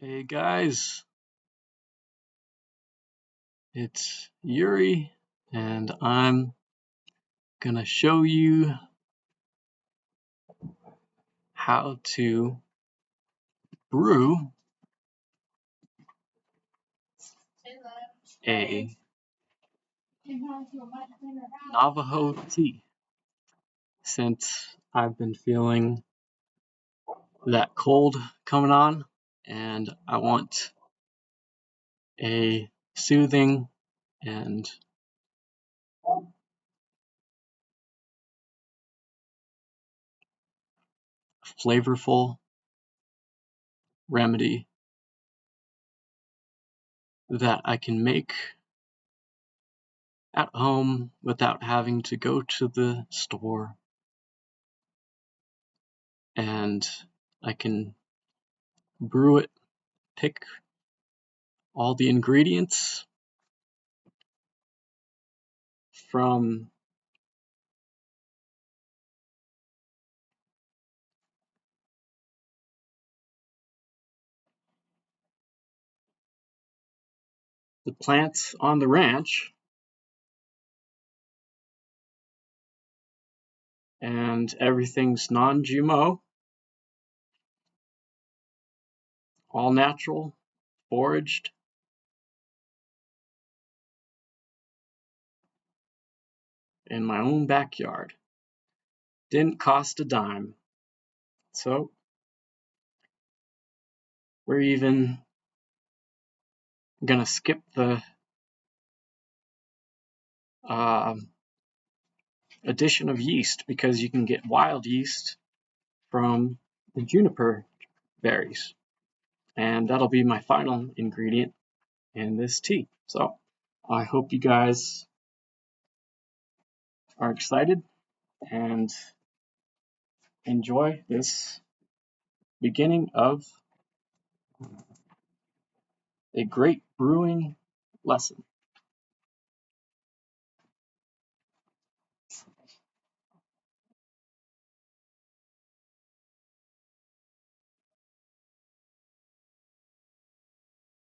Hey guys, it's Yuri, and I'm gonna show you how to brew a Navajo tea. Since I've been feeling that cold coming on, and I want a soothing and flavorful remedy that I can make at home without having to go to the store, and I can brew it, pick all the ingredients from the plants on the ranch, and everything's non-GMO, all natural, foraged, in my own backyard. Didn't cost a dime. So we're even gonna skip the addition of yeast, because you can get wild yeast from the juniper berries, and that'll be my final ingredient in this tea. So I hope you guys are excited and enjoy this beginning of a great brewing lesson.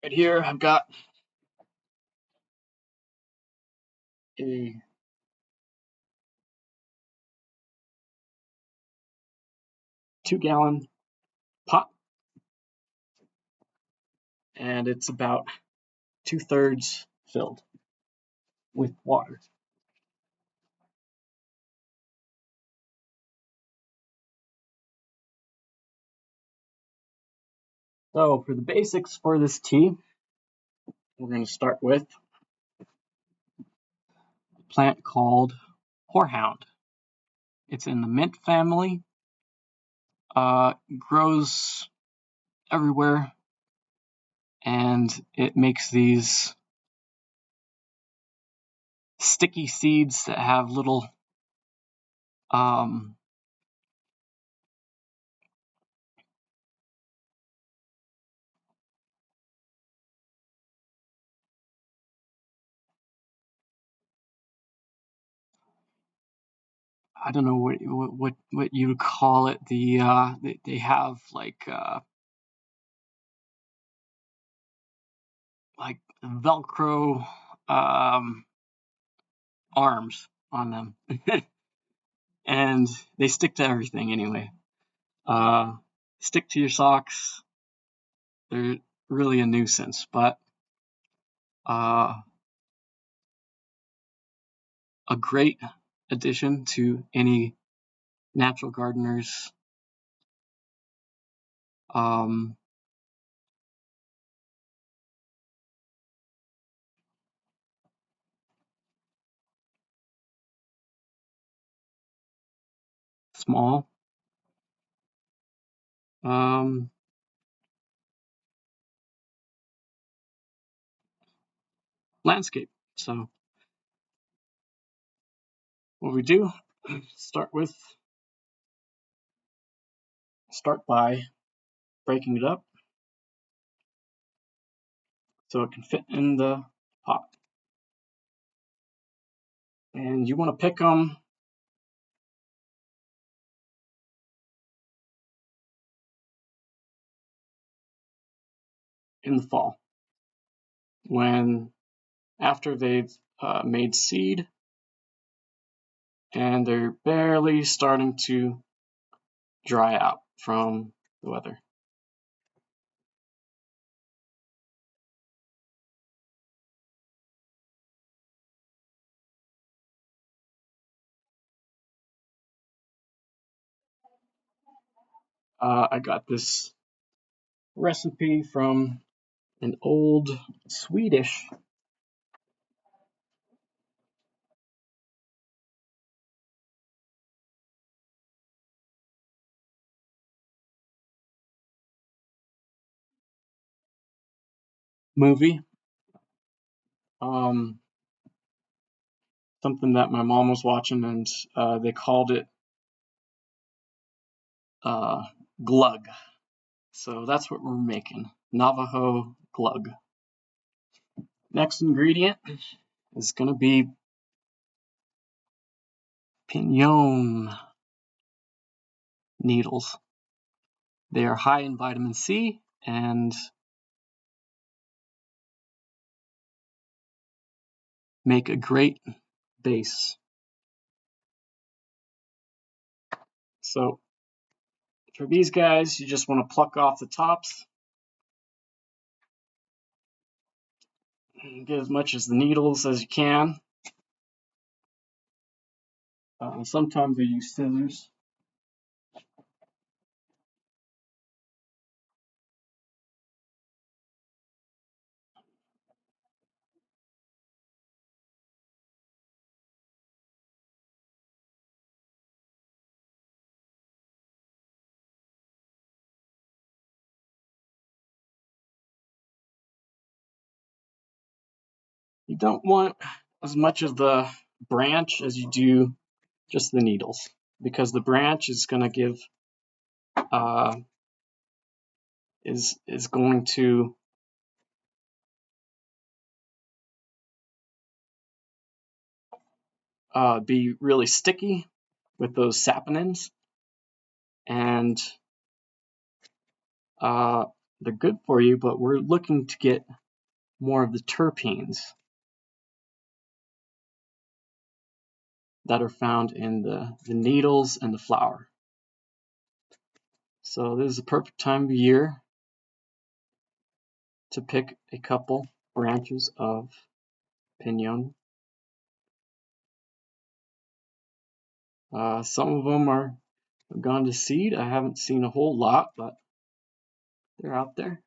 Right here, I've got a 2-gallon pot, and it's about 2/3 filled with water. So for the basics for this tea, we're going to start with a plant called horehound. It's in the mint family, grows everywhere, and it makes these sticky seeds that have little I don't know what you would call it. They have like Velcro arms on them, and they stick to everything anyway. Stick to your socks. They're really a nuisance, but a great addition to any natural gardener's small landscape. So what we do, start by breaking it up so it can fit in the pot. And you want to pick them in the fall, when after they've made seed and they're barely starting to dry out from the weather. I got this recipe from an old Swedish movie. Um, Something that my mom was watching, and they called it uh, glug. So that's what we're making, Navajo glug. Next ingredient is going to be pinon needles. They are high in vitamin C and make a great base. So for these guys, you just want to pluck off the tops, get as much as the needles as you can. Sometimes I use scissors. You don't want as much of the branch as you do just the needles, because the branch is going to give is going to be really sticky with those saponins, and they're good for you, but we're looking to get more of the terpenes that are found in the needles and the flower. So this is the perfect time of year to pick a couple branches of pinon. Some of them have gone to seed. I haven't seen a whole lot, but they're out there.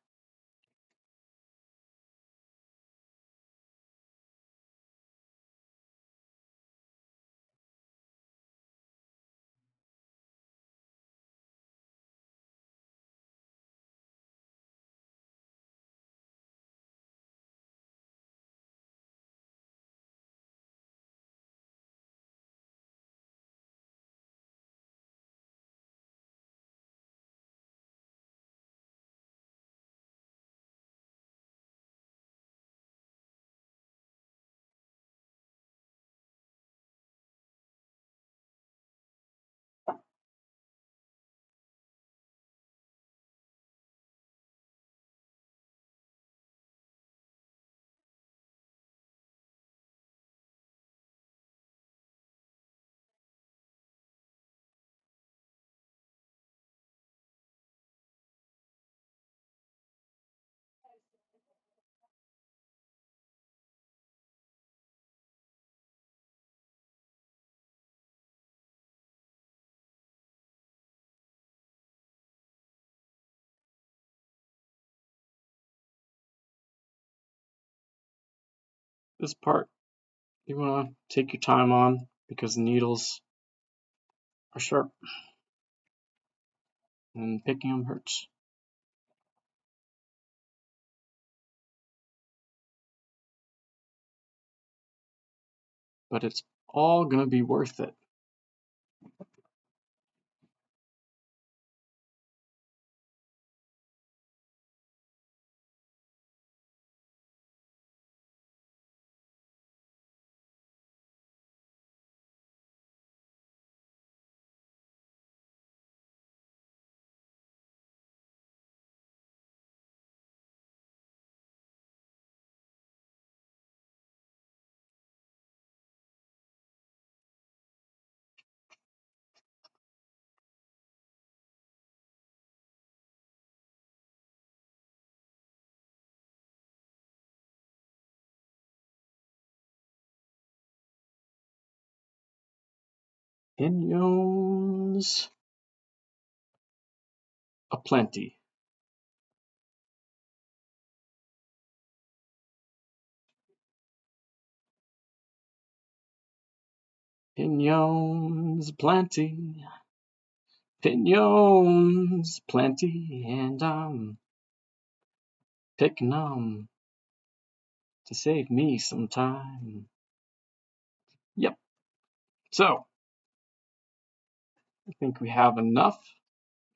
This part you want to take your time on because the needles are sharp and picking them hurts. But it's all going to be worth it. Pinyons aplenty. Pinyons plenty. Pinyons plenty, and I'm picking 'em to save me some time. Yep. So I think we have enough.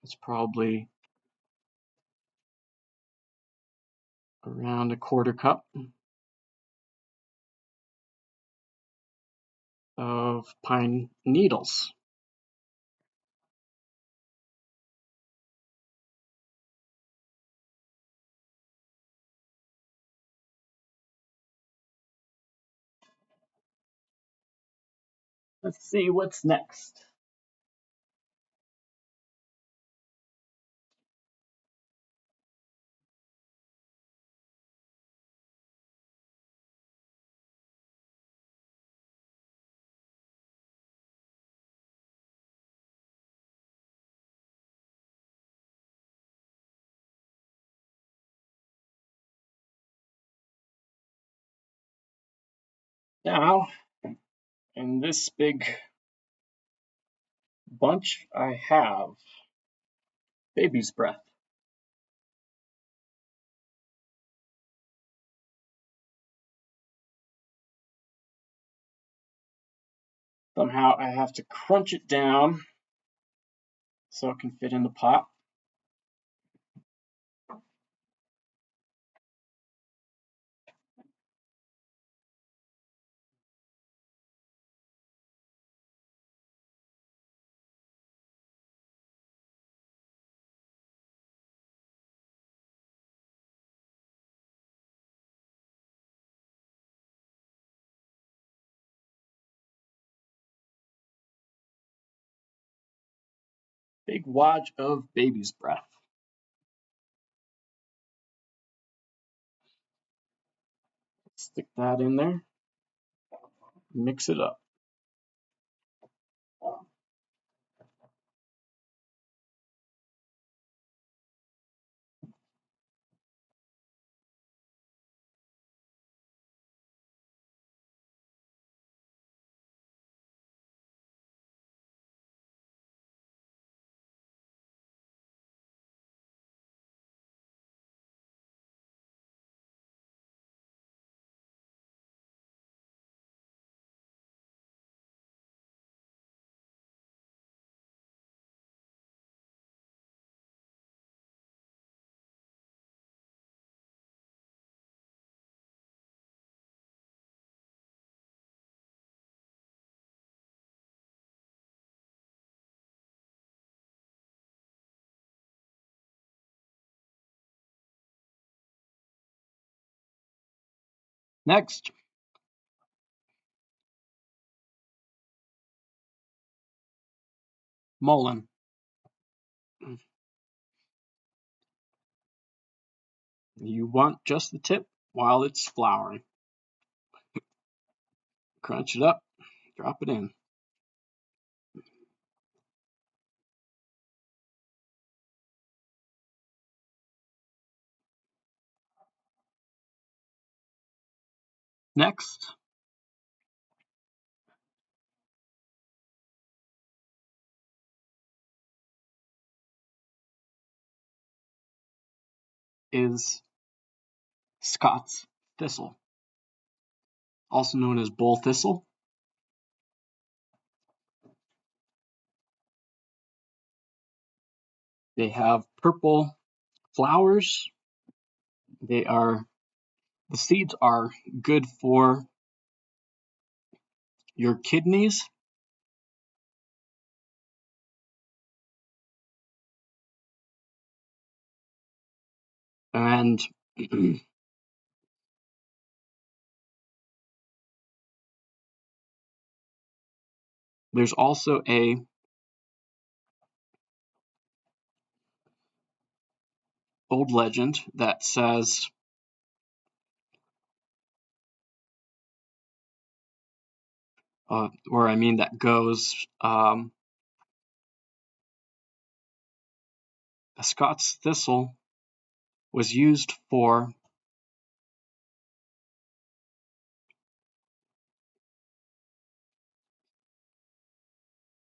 It's probably around a quarter cup of pine needles. Let's see what's next. Now, in this big bunch, I have baby's breath. Somehow I have to crunch it down so it can fit in the pot. Big wad of baby's breath. Stick that in there. Mix it up. Next, mullein. You want just the tip while it's flowering. Crunch it up, drop it in. Next is Scots thistle, also known as bull thistle. They have purple flowers. The seeds are good for your kidneys. And there's also a old legend that says or I mean that goes. A Scots thistle was used for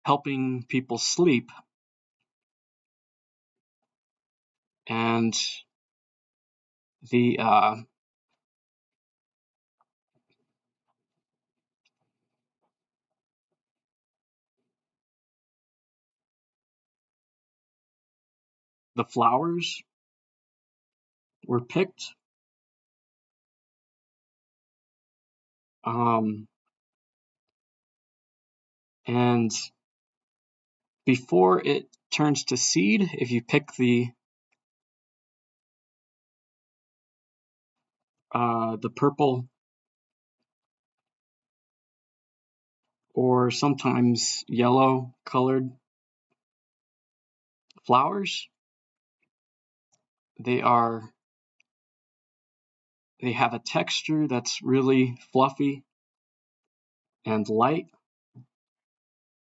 helping people sleep, and the flowers were picked and before it turns to seed, if you pick the purple or sometimes yellow colored flowers, they have a texture that's really fluffy and light,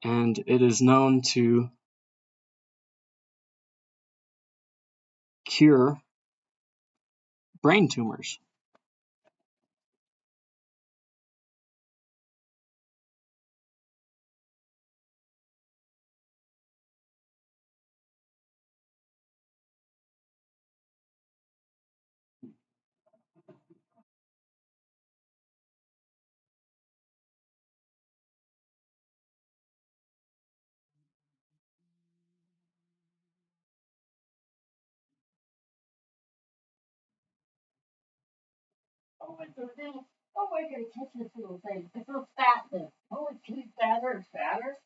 and it is known to cure brain tumors. Oh, it's a little, oh, I gotta catch this little thing. It's a fatness. Oh, it keeps fatter and fatter,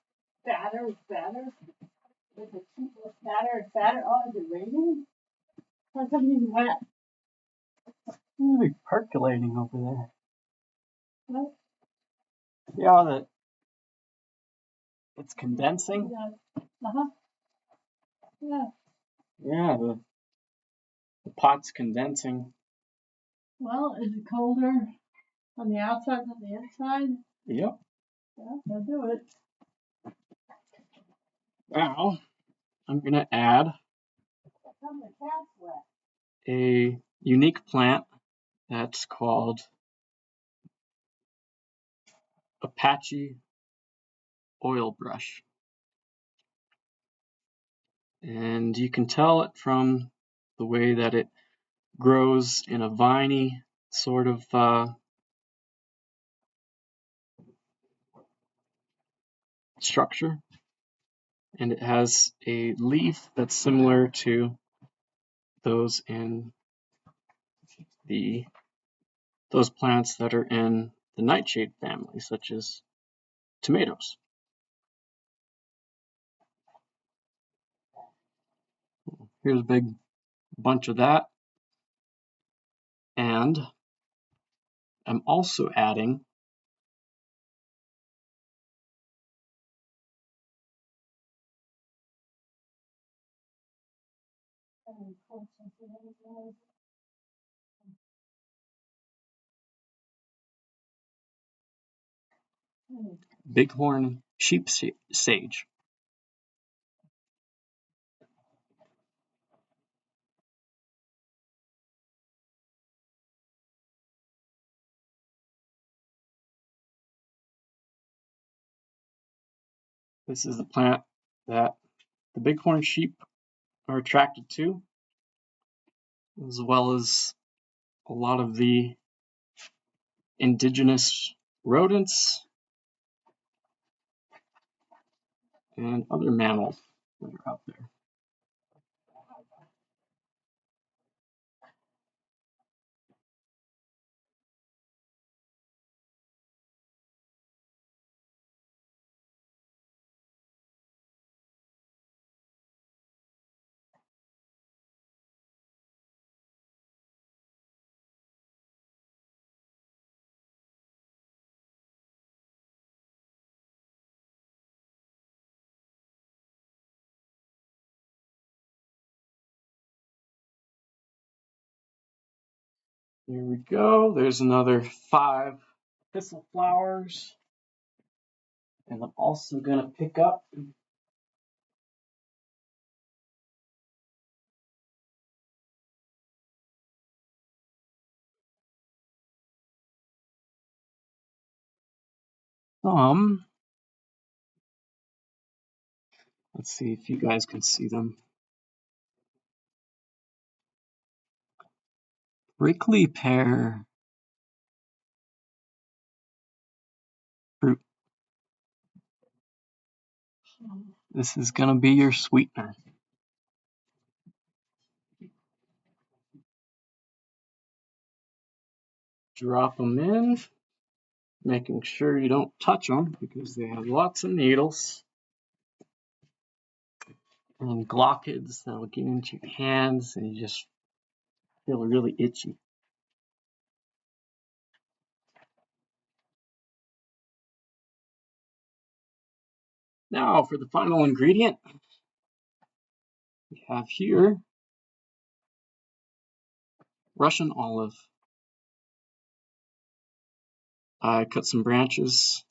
fatter and fatter. Does it keep fatter and fatter? Oh, is it raining? Or something wet? It's be percolating over there. What? Yeah, that it's condensing. Yeah. Uh-huh. Yeah. Yeah, the pot's condensing. Well, is it colder on the outside than the inside? Yep. Yeah, I'll do it. Now I'm gonna add Come the cat's wet. a unique plant that's called Apache oil brush. And you can tell it from the way that it grows in a viney sort of structure. And it has a leaf that's similar to those in those plants that are in the nightshade family, such as tomatoes. Here's a big bunch of that. And I'm also adding bighorn sheep sage. This is the plant that the bighorn sheep are attracted to, as well as a lot of the indigenous rodents and other mammals that are out there. Here we go. There's another 5 thistle flowers. And I'm also going to pick up some, let's see if you guys can see them, prickly pear fruit. This is going to be your sweetener. Drop them in, making sure you don't touch them because they have lots of needles and glockids that will get into your hands and you just feel really itchy. Now for the final ingredient, we have here Russian olive. I cut some branches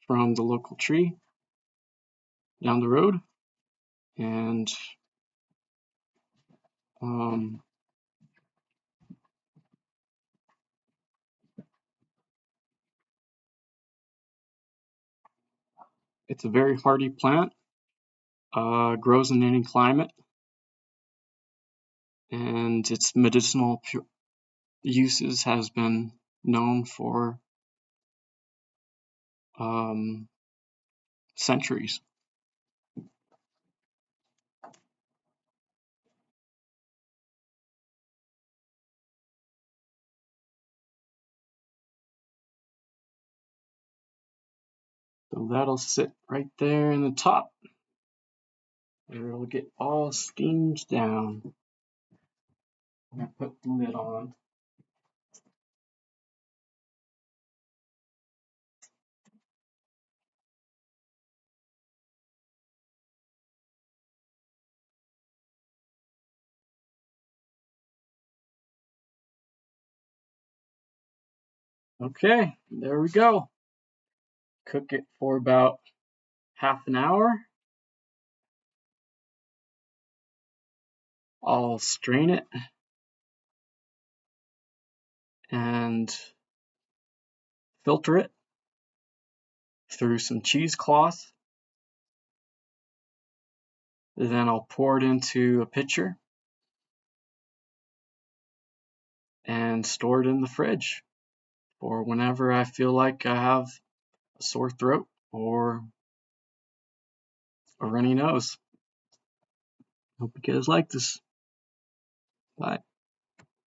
from the local tree down the road, and it's a very hardy plant, grows in any climate, and its medicinal uses has been known for centuries. So that'll sit right there in the top, where it'll get all steamed down. I'm gonna put the lid on. Okay, there we go. Cook it for about half an hour. I'll strain it and filter it through some cheesecloth. Then I'll pour it into a pitcher and store it in the fridge for whenever I feel like I have a sore throat or a runny nose. Hope you guys like this. Bye.